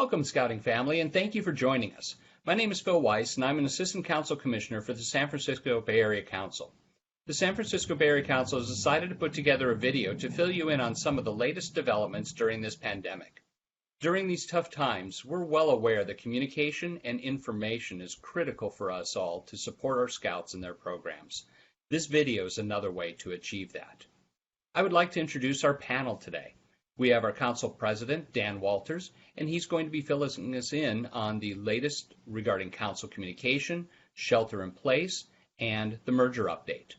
Welcome, Scouting family, and thank you for joining us. My name is Phil Weiss, and I'm an Assistant Council Commissioner for the San Francisco Bay Area Council. The San Francisco Bay Area Council has decided to put together a video to fill you in on some of the latest developments during this pandemic. During these tough times, we're well aware that communication and information is critical for us all to support our Scouts and their programs. This video is another way to achieve that. I would like to introduce our panel today. We have our Council President, Dan Walters, and he's going to be filling us in on the latest regarding Council communication, shelter in place, and the merger update.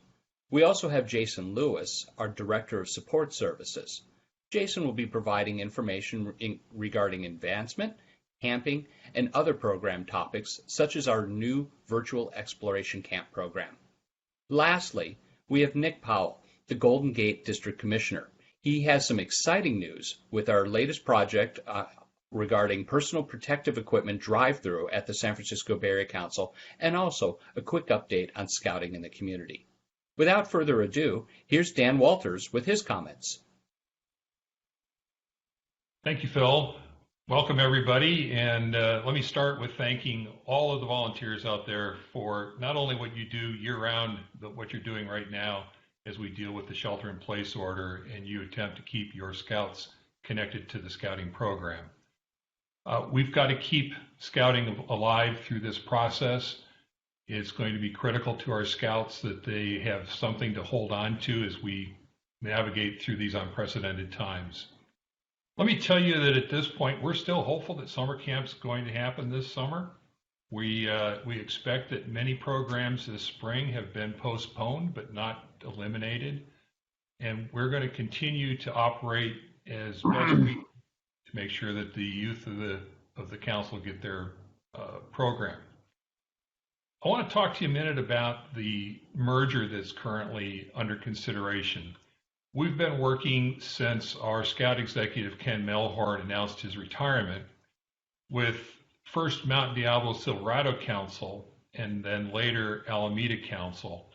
We also have Jason Lewis, our Director of Support Services. Jason will be providing information regarding advancement, camping, and other program topics, such as our new virtual exploration camp program. Lastly, we have Nick Powell, the Golden Gate District Commissioner. He has some exciting news with our latest project regarding personal protective equipment drive-through at the San Francisco Bay Area Council, and also a quick update on scouting in the community. Without further ado, here's Dan Walters with his comments. Thank you, Phil. Welcome, everybody. And let me start with thanking all of the volunteers out there for not only what you do year-round, but what you're doing right now as we deal with the shelter-in-place order and you attempt to keep your Scouts connected to the scouting program. We've got to keep scouting alive through this process. It's going to be critical to our Scouts that they have something to hold on to as we navigate through these unprecedented times. Let me tell you that at this point, we're still hopeful that summer camp's going to happen this summer. We expect that many programs this spring have been postponed but not eliminated, and we're going to continue to operate as best we can to make sure that the youth of the council get their program. I want to talk to you a minute about the merger that's currently under consideration. We've been working since our Scout executive, Ken Melhorn, announced his retirement with first Mount Diablo Silverado Council and then later Alameda Council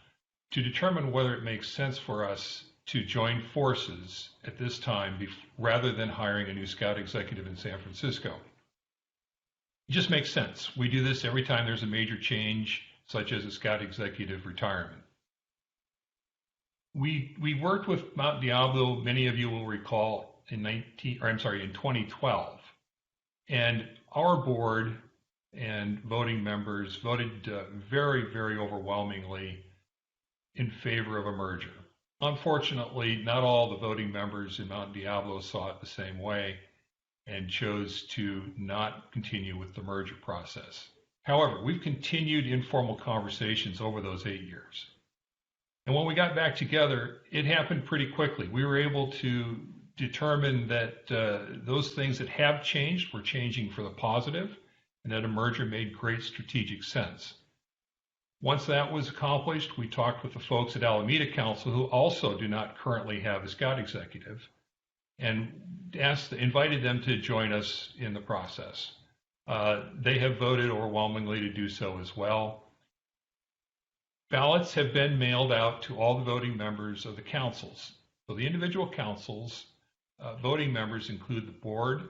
to determine whether it makes sense for us to join forces at this time rather than hiring a new Scout executive in San Francisco. It just makes sense. We do this every time there's a major change, such as a Scout executive retirement. We worked with Mount Diablo, many of you will recall, in 2012. And our board and voting members voted very, very overwhelmingly in favor of a merger. Unfortunately, not all the voting members in Mount Diablo saw it the same way and chose to not continue with the merger process. However, we've continued informal conversations over those 8 years. And when we got back together, it happened pretty quickly. We were able to determine that those things that have changed were changing for the positive, and that a merger made great strategic sense. Once that was accomplished, we talked with the folks at Alameda Council, who also do not currently have a Scout executive, and invited them to join us in the process. They have voted overwhelmingly to do so as well. Ballots have been mailed out to all the voting members of the councils. So the individual councils, voting members include the board,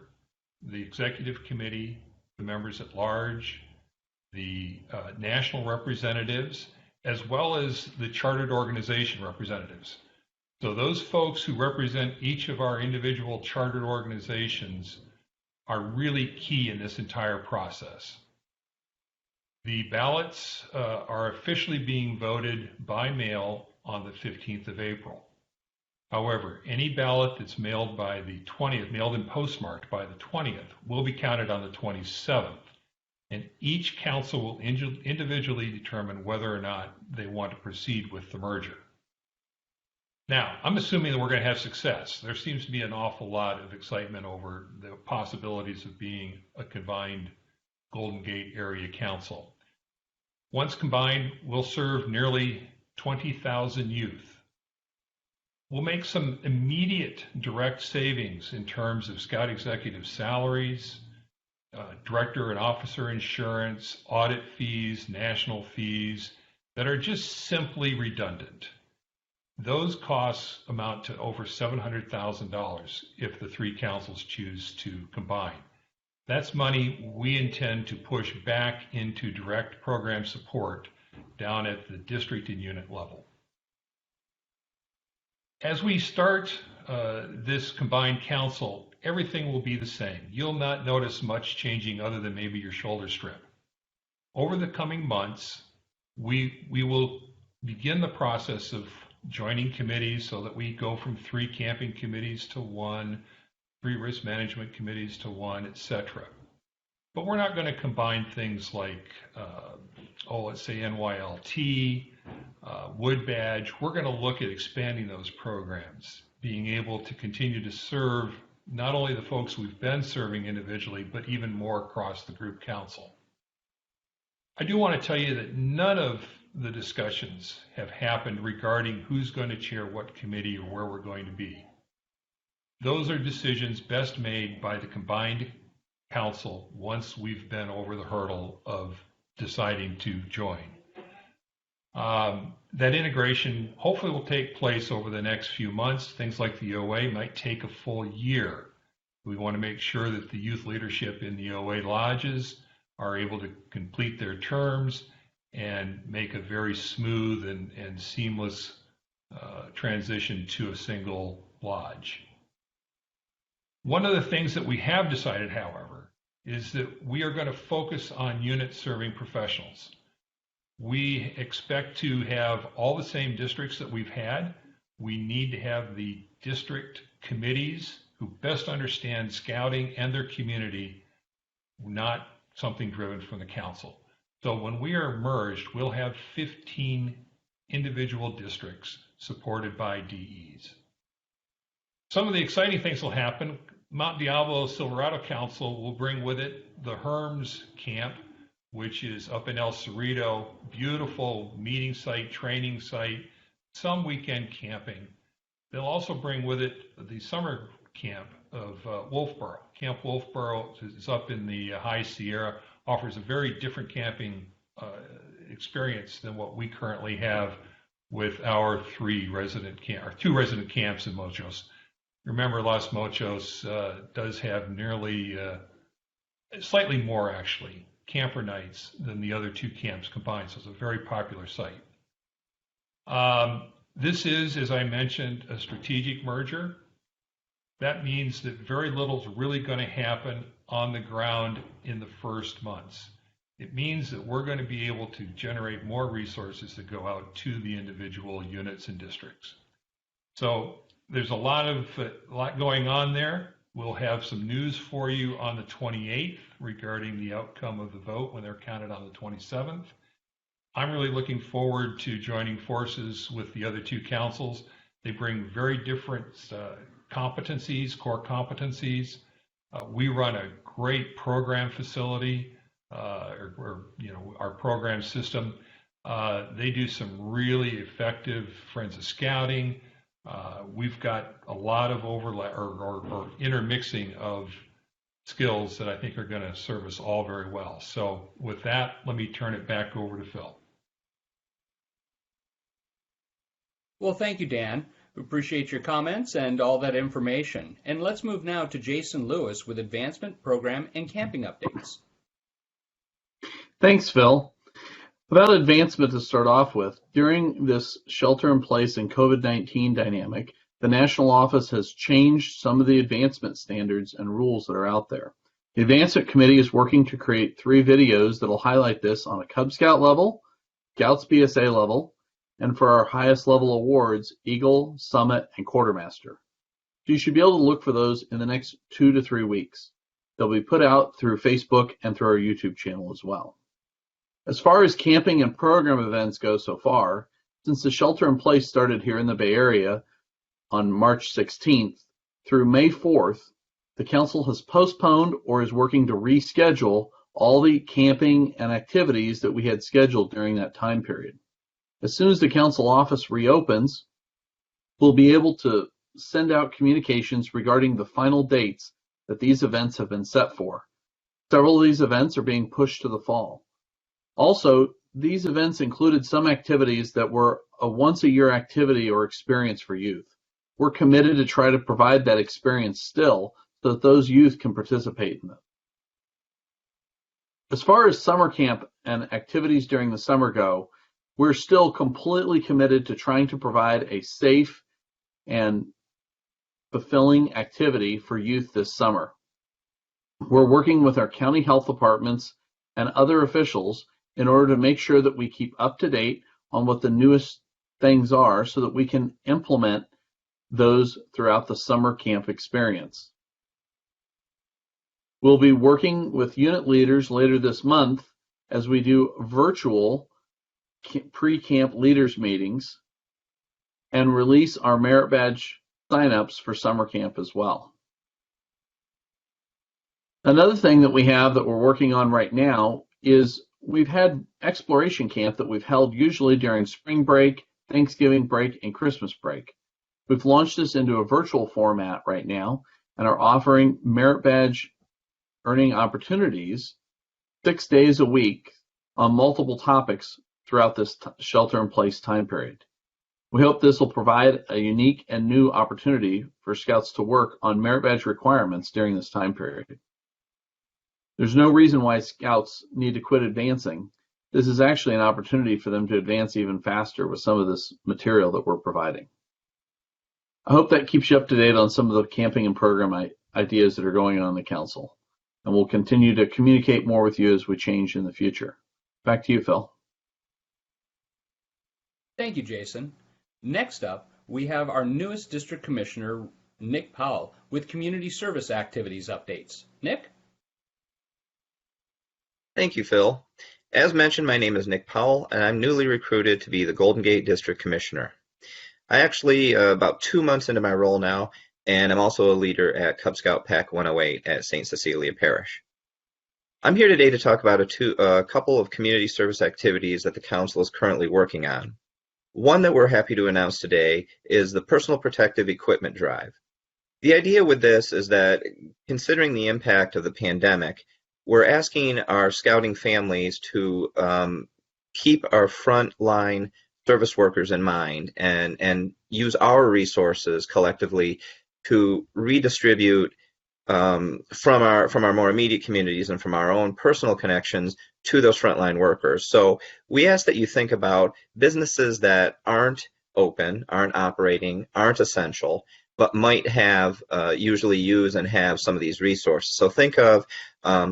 the executive committee, the members at large, the national representatives, as well as the chartered organization representatives. So those folks who represent each of our individual chartered organizations are really key in this entire process. The ballots are officially being voted by mail on the 15th of April. However, any ballot that's mailed by the 20th, mailed and postmarked by the 20th, will be counted on the 27th. And each council will individually determine whether or not they want to proceed with the merger. Now, I'm assuming that we're going to have success. There seems to be an awful lot of excitement over the possibilities of being a combined Golden Gate Area Council. Once combined, we'll serve nearly 20,000 youth. We'll make some immediate direct savings in terms of Scout executive salaries, director and officer insurance, audit fees, national fees that are just simply redundant. Those costs amount to over $700,000 if the three councils choose to combine. That's money we intend to push back into direct program support down at the district and unit level. As we start this combined council, everything will be the same. You'll not notice much changing other than maybe your shoulder strip. Over the coming months, we will begin the process of joining committees so that we go from 3 camping committees to 1, 3 risk management committees to 1, etc. But we're not going to combine things like, let's say NYLT, Wood Badge. We're going to look at expanding those programs, being able to continue to serve not only the folks we've been serving individually, but even more across the group council. I do want to tell you that none of the discussions have happened regarding who's going to chair what committee or where we're going to be. Those are decisions best made by the combined council once we've been over the hurdle of deciding to join. That integration hopefully will take place over the next few months. Things like the OA might take a full year. We want to make sure that the youth leadership in the OA lodges are able to complete their terms and make a very smooth and seamless transition to a single lodge. One of the things that we have decided, however, is that we are going to focus on unit serving professionals. We expect to have all the same districts that we've had. We need to have the district committees who best understand scouting and their community, not something driven from the council. So when we are merged, we'll have 15 individual districts supported by DEs. Some of the exciting things will happen. Mount Diablo Silverado Council will bring with it the Herms Camp, which is up in El Cerrito, beautiful meeting site, training site, some weekend camping. They'll also bring with it the summer camp of Wolfboro. Camp Wolfboro is up in the High Sierra, offers a very different camping experience than what we currently have with our 2 resident camps in Mochos. Remember, Los Mochos does have nearly, slightly more actually, camper nights than the other 2 camps combined, so it's a very popular site. This is, as I mentioned, a strategic merger. That means that very little is really going to happen on the ground in the first months. It means that we're going to be able to generate more resources that go out to the individual units and districts. So there's a lot going on there. We'll have some news for you on the 28th regarding the outcome of the vote when they're counted on the 27th. I'm really looking forward to joining forces with the other 2 councils. They bring very different competencies, core competencies. We run a great program facility, our program system. They do some really effective forensic scouting. We've got a lot of overlap or intermixing of skills that I think are going to serve us all very well. So with that, let me turn it back over to Phil. Well, thank you, Dan. We appreciate your comments and all that information. And let's move now to Jason Lewis with advancement, program, and camping updates. Thanks, Phil. About advancement to start off with, during this shelter-in-place and COVID-19 dynamic, the National Office has changed some of the advancement standards and rules that are out there. The Advancement Committee is working to create 3 videos that will highlight this on a Cub Scout level, Scouts BSA level, and for our highest level awards, Eagle, Summit, and Quartermaster. You should be able to look for those in the next 2 to 3 weeks. They'll be put out through Facebook and through our YouTube channel as well. As far as camping and program events go so far, since the shelter-in-place started here in the Bay Area on March 16th through May 4th, the Council has postponed or is working to reschedule all the camping and activities that we had scheduled during that time period. As soon as the Council office reopens, we'll be able to send out communications regarding the final dates that these events have been set for. Several of these events are being pushed to the fall. Also, these events included some activities that were a once-a-year activity or experience for youth. We're committed to try to provide that experience still so that those youth can participate in it. As far as summer camp and activities during the summer go, we're still completely committed to trying to provide a safe and fulfilling activity for youth this summer. We're working with our county health departments and other officials in order to make sure that we keep up to date on what the newest things are so that we can implement those throughout the summer camp experience. We'll be working with unit leaders later this month as we do virtual pre-camp leaders meetings and release our merit badge signups for summer camp as well. Another thing that we have that we're working on right now is we've had exploration camp that we've held usually during spring break, Thanksgiving break, and Christmas break. We've launched this into a virtual format right now and are offering merit badge earning opportunities 6 days a week on multiple topics throughout this shelter-in-place time period. We hope this will provide a unique and new opportunity for Scouts to work on merit badge requirements during this time period. There's no reason why Scouts need to quit advancing. This is actually an opportunity for them to advance even faster with some of this material that we're providing. I hope that keeps you up to date on some of the camping and program ideas that are going on in the Council. And we'll continue to communicate more with you as we change in the future. Back to you, Phil. Thank you, Jason. Next up, we have our newest District Commissioner, Nick Powell, with Community Service Activities updates. Nick? Thank you, Phil. As mentioned, my name is Nick Powell, and I'm newly recruited to be the Golden Gate District Commissioner. I actually, about 2 months into my role now, and I'm also a leader at Cub Scout Pack 108 at St. Cecilia Parish. I'm here today to talk about a couple of community service activities that the Council is currently working on. One that we're happy to announce today is the Personal Protective Equipment Drive. The idea with this is that, considering the impact of the pandemic, we're asking our scouting families to keep our frontline service workers in mind and use our resources collectively to redistribute from our more immediate communities and from our own personal connections to those frontline workers. So we ask that you think about businesses that aren't open, aren't operating, aren't essential, but might have usually use and have some of these resources. So think of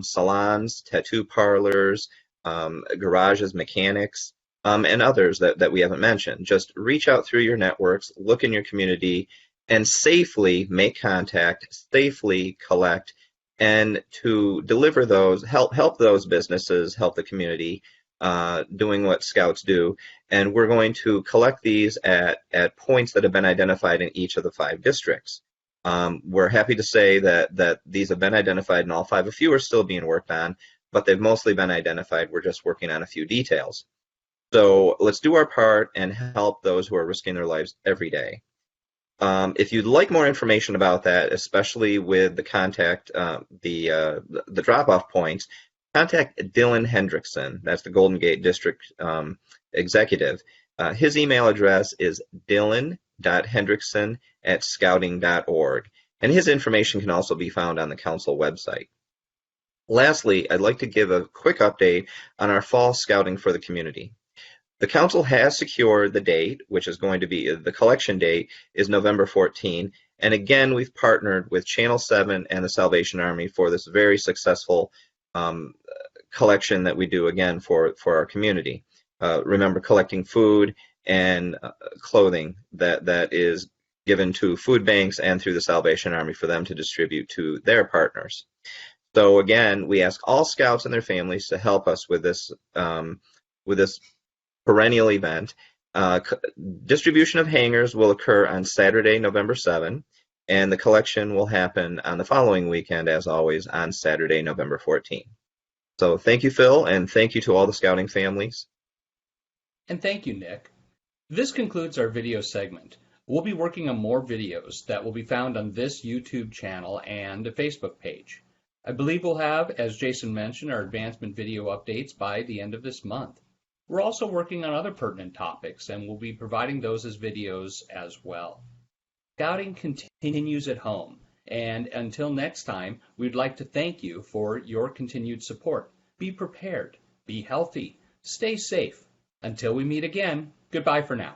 salons, tattoo parlors, garages, mechanics, and others that we haven't mentioned. Just reach out through your networks, look in your community, and safely make contact, safely collect, and to deliver those, help those businesses, help the community, doing what Scouts do. And we're going to collect these at points that have been identified in each of the 5 districts. We're happy to say that these have been identified in all 5. A few are still being worked on, but they've mostly been identified. We're just working on a few details. So let's do our part and help those who are risking their lives every day. If you'd like more information about that, especially with the contact, the drop-off points, contact Dylan Hendrickson. That's the Golden Gate District Executive. His email address is dylan.hendrickson@scouting.org, and his information can also be found on the Council website. Lastly, I'd like to give a quick update on our fall scouting for the community. The Council has secured the date, which is going to be, the collection date is November 14, and again, we've partnered with Channel 7 and the Salvation Army for this very successful collection that we do, again, for our community. Remember, collecting food and clothing that is given to food banks and through the Salvation Army for them to distribute to their partners. So again, we ask all Scouts and their families to help us with this perennial event. Distribution of hangers will occur on Saturday, November 7, and the collection will happen on the following weekend, as always, on Saturday, November 14. So thank you, Phil, and thank you to all the scouting families. And thank you, Nick. This concludes our video segment. We'll be working on more videos that will be found on this YouTube channel and a Facebook page. I believe we'll have, as Jason mentioned, our advancement video updates by the end of this month. We're also working on other pertinent topics, and we'll be providing those as videos as well. Scouting continues at home, and until next time, we'd like to thank you for your continued support. be prepared, be healthy, stay safe. Until we meet again, goodbye for now.